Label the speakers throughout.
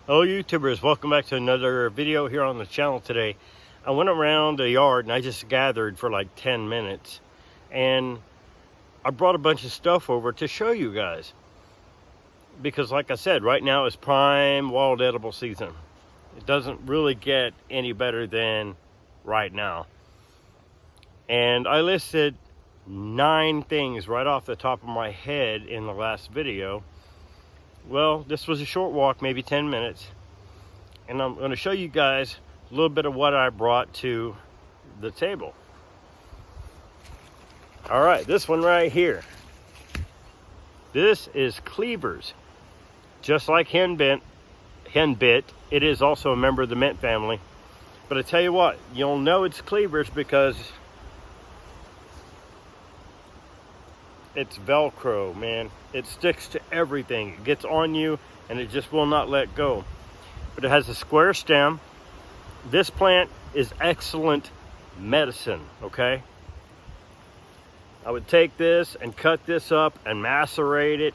Speaker 1: Hello YouTubers, welcome back to another video here on the channel today. I went around the yard and I just gathered for like 10 minutes and I brought a bunch of stuff over to show you guys. Because like I said, right now is prime wild edible season. It doesn't really get any better than right now. And I listed 9 things right off the top of my head in the last video. Well, this was a short walk, maybe 10 minutes. And I'm going to show you guys a little bit of what I brought to the table. All right, this one right here. This is Cleavers. Just like henbit, it is also a member of the mint family. But I tell you what, you'll know it's Cleavers because it's Velcro, man. It sticks to everything. It gets on you and it just will not let go. But it has a square stem. This plant is excellent medicine, okay? I would take this and cut this up and macerate it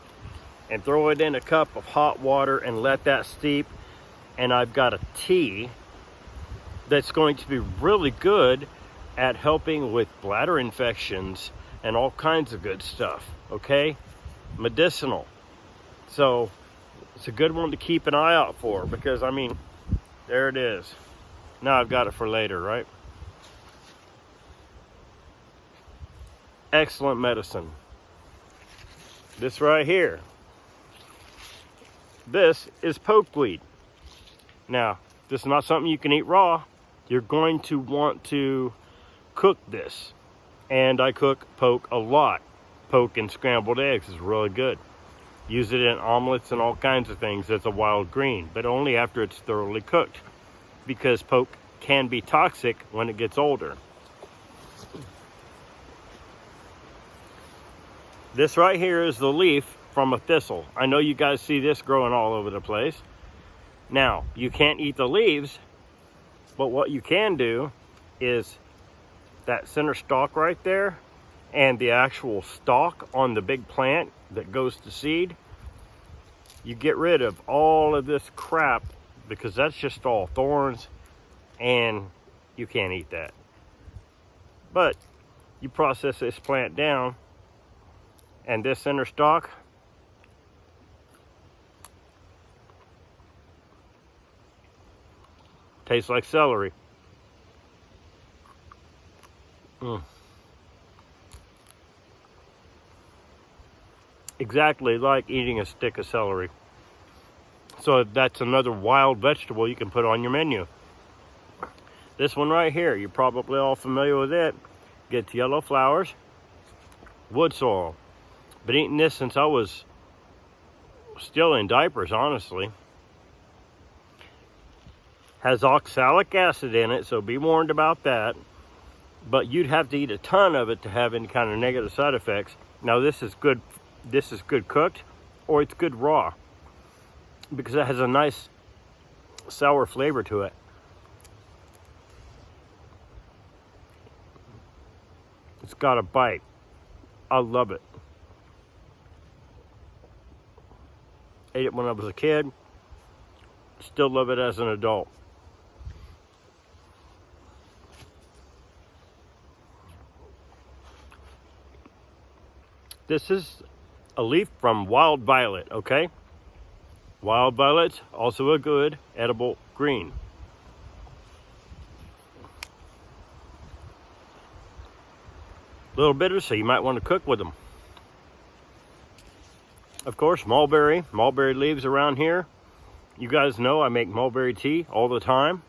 Speaker 1: and throw it in a cup of hot water and let that steep. And I've got a tea that's going to be really good at helping with bladder infections and all kinds of good stuff, okay? Medicinal. So it's a good one to keep an eye out for because, I mean, there it is. Now I've got it for later, right? Excellent medicine. This right here. This is pokeweed. Now, this is not something you can eat raw. You're going to want to cook this. And I cook poke a lot. Poke in scrambled eggs is really good. Use it in omelets and all kinds of things as a wild green, but only after it's thoroughly cooked, because poke can be toxic when it gets older. This right here is the leaf from a thistle. I know you guys see this growing all over the place. Now, you can't eat the leaves, but what you can do is that center stalk right there and the actual stalk on the big plant that goes to seed, you get rid of all of this crap because that's just all thorns and you can't eat that. But you process this plant down and this center stalk, tastes like celery. Exactly like eating a stick of celery. So that's another wild vegetable you can put on your menu. This one right here, you're probably all familiar with it. Gets yellow flowers, wood sorrel. Been eating this since I was still in diapers, honestly. Has oxalic acid in it, so be warned about that. But you'd have to eat a ton of it to have any kind of negative side effects. Now this is good cooked, or it's good raw, because it has a nice sour flavor to it. It's got a bite. I love it. Ate it when I was a kid. Still love it as an adult. This is a leaf from wild violet, okay? Wild violet's also a good edible green. A little bitter, so you might want to cook with them. Of course, mulberry leaves around here. You guys know I make mulberry tea all the time.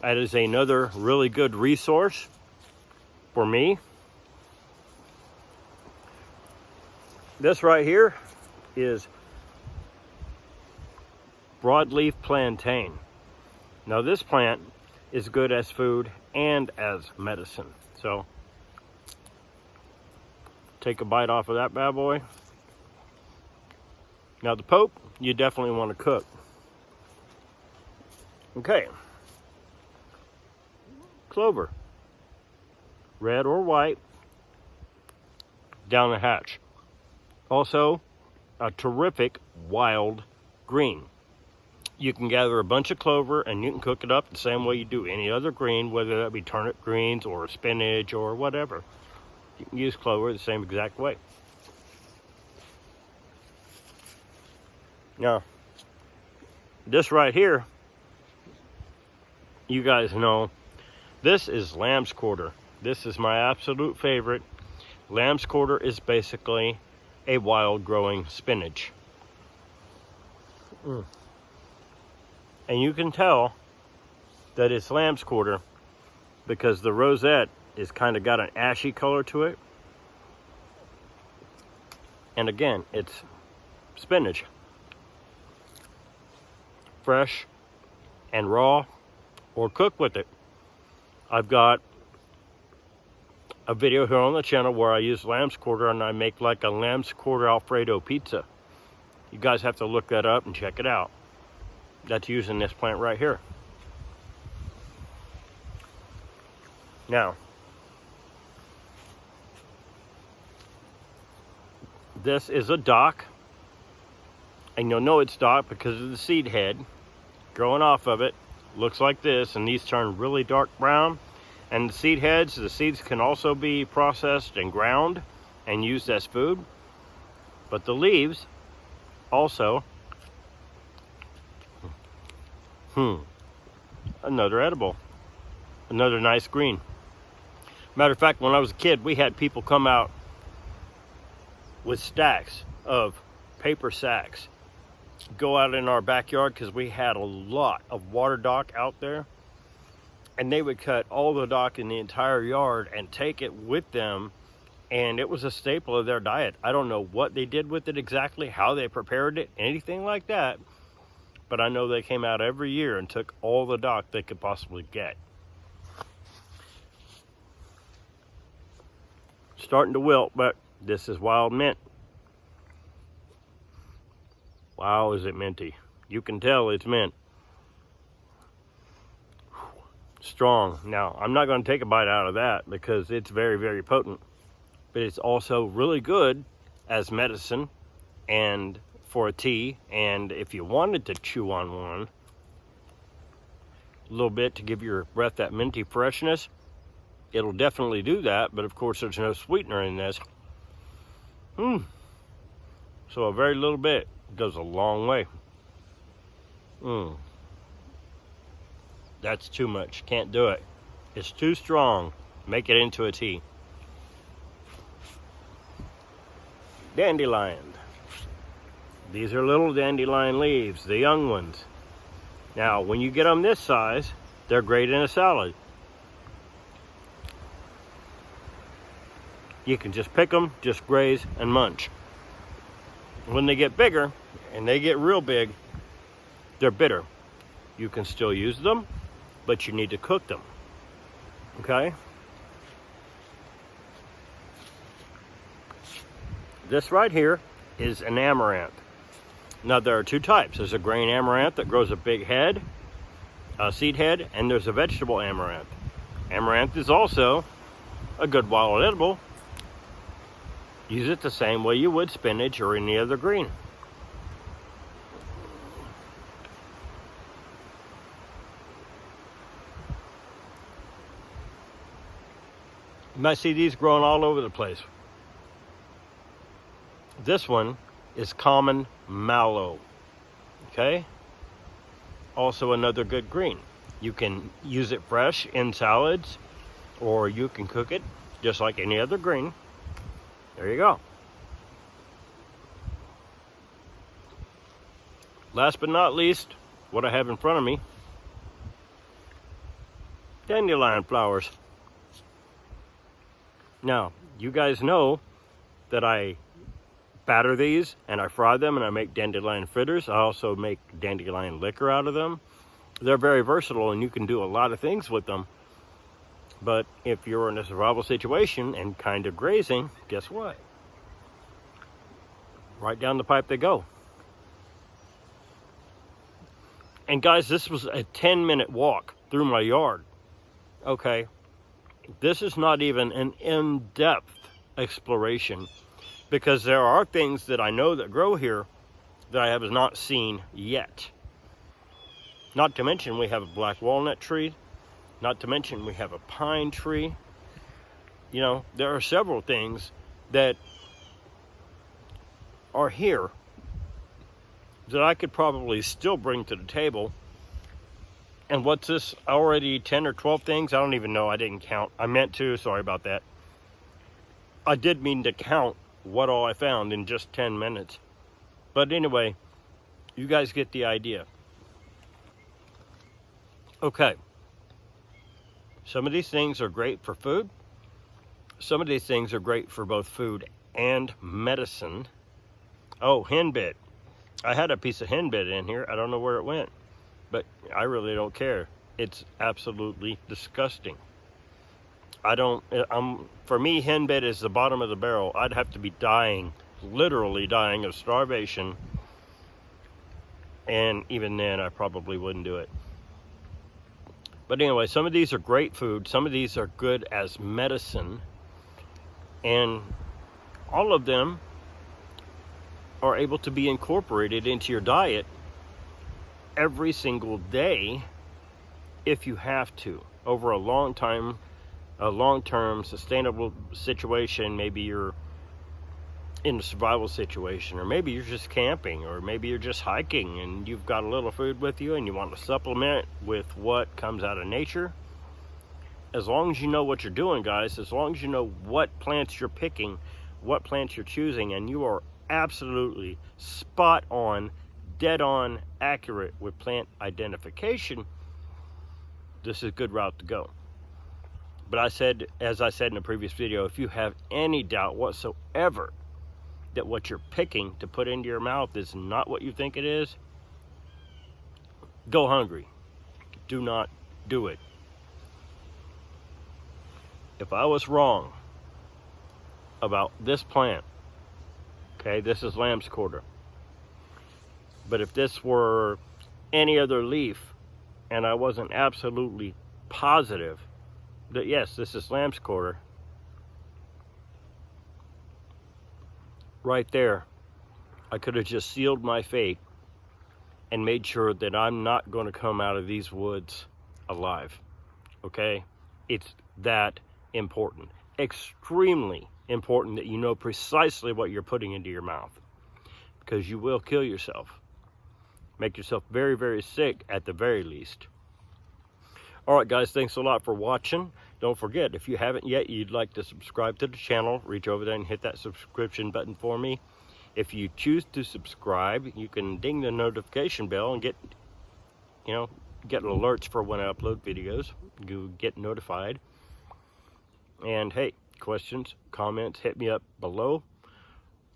Speaker 1: That is another really good resource for me. This right here is Broadleaf Plantain. Now this plant is good as food and as medicine. So take a bite off of that bad boy. Now the poke, you definitely want to cook. Okay. Clover. Red or white. Down the hatch. Also, a terrific wild green. You can gather a bunch of clover and you can cook it up the same way you do any other green, whether that be turnip greens or spinach or whatever. You can use clover the same exact way. Now, this right here, you guys know, this is lamb's quarter. This is my absolute favorite. Lamb's quarter is basically a wild growing spinach. And you can tell that it's lamb's quarter because the rosette is kind of got an ashy color to it. And again, it's spinach. Fresh and raw, or cook with it. I've got a video here on the channel where I use lamb's quarter and I make like a lamb's quarter Alfredo pizza. You guys have to look that up and check it out. That's using this plant right here. Now, this is a dock, and you'll know it's dock because of the seed head growing off of it. Looks like this, and these turn really dark brown. And the seed heads, the seeds can also be processed and ground and used as food. But the leaves also, another edible, another nice green. Matter of fact, when I was a kid, we had people come out with stacks of paper sacks, go out in our backyard because we had a lot of water dock out there, and they would cut all the dock in the entire yard and take it with them, and it was a staple of their diet. I don't know what they did with it exactly, how they prepared it, anything like that, but I know they came out every year and took all the dock they could possibly get. Starting to wilt, but this is wild mint. Wow, is it minty. You can tell it's mint. Strong. Now, I'm not going to take a bite out of that because it's very, very potent. But it's also really good as medicine and for a tea. And if you wanted to chew on one a little bit to give your breath that minty freshness, it'll definitely do that. But of course, there's no sweetener in this. So a very little bit goes a long way. That's too much. Can't do it. It's too strong. Make it into a tea. Dandelion. These are little dandelion leaves, the young ones. Now, when you get them this size, they're great in a salad. You can just pick them, just graze and munch. When they get bigger, and they get real big, they're bitter. You can still use them, but you need to cook them. Okay? This right here is an amaranth. Now, there are two types. There's a grain amaranth that grows a big head, a seed head, and there's a vegetable amaranth. Amaranth is also a good wild edible. Use it the same way you would spinach or any other green. You might see these growing all over the place. This one is common mallow. Okay? Also another good green. You can use it fresh in salads, or you can cook it just like any other green. There you go. Last but not least, what I have in front of me, dandelion flowers. Now, you guys know that I batter these and I fry them and I make dandelion fritters. I also make dandelion liquor out of them. They're very versatile and you can do a lot of things with them. But if you're in a survival situation and kind of grazing, guess what? Right down the pipe they go. And guys, this was a 10-minute walk through my yard. Okay, this is not even an in-depth exploration because there are things that I know that grow here that I have not seen yet. Not to mention we have a black walnut tree. Not to mention we have a pine tree. You know, there are several things that are here that I could probably still bring to the table. And what's this, already 10 or 12 things? I don't even know. I didn't count. I meant to. Sorry about that. I did mean to count what all I found in just 10 minutes. But anyway, you guys get the idea. Okay. Some of these things are great for food. Some of these things are great for both food and medicine. Oh, henbit. I had a piece of henbit in here. I don't know where it went. But I really don't care. It's absolutely disgusting. For me, henbit is the bottom of the barrel. I'd have to be dying, literally dying of starvation. And even then, I probably wouldn't do it. But anyway, some of these are great food. Some of these are good as medicine. And all of them are able to be incorporated into your diet every single day if you have to, over a long-term sustainable situation. Maybe you're in a survival situation, or maybe you're just camping, or maybe you're just hiking and you've got a little food with you and you want to supplement with what comes out of nature. As long as you know what you're doing, guys, as long as you know what plants you're picking, what plants you're choosing, and you are absolutely spot on, dead on accurate with plant identification, this is a good route to go. But as I said in a previous video, if you have any doubt whatsoever that what you're picking to put into your mouth is not what you think it is, go hungry. Do not do it. If I was wrong about this plant, okay, this is lamb's quarter. But if this were any other leaf and I wasn't absolutely positive that yes, this is lamb's quarter, right there, I could have just sealed my fate and made sure that I'm not going to come out of these woods alive. Okay? It's that important. Extremely important that you know precisely what you're putting into your mouth, because you will kill yourself. Make yourself very, very sick at the very least. All right, guys, thanks a lot for watching. Don't forget, if you haven't yet, you'd like to subscribe to the channel, reach over there and hit that subscription button for me. If you choose to subscribe, you can ding the notification bell and get alerts for when I upload videos. You get notified. And hey, questions, comments, hit me up below.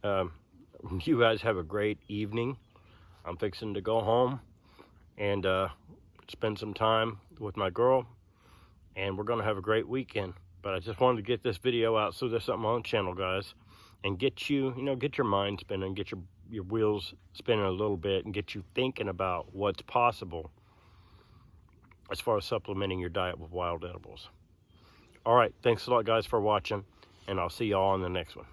Speaker 1: You guys have a great evening. I'm fixing to go home and spend some time with my girl, and we're gonna have a great weekend. But I just wanted to get this video out so there's something on the channel, guys, and get you, get your mind spinning, get your wheels spinning a little bit, and get you thinking about what's possible as far as supplementing your diet with wild edibles. All right, thanks a lot, guys, for watching, and I'll see y'all on the next one.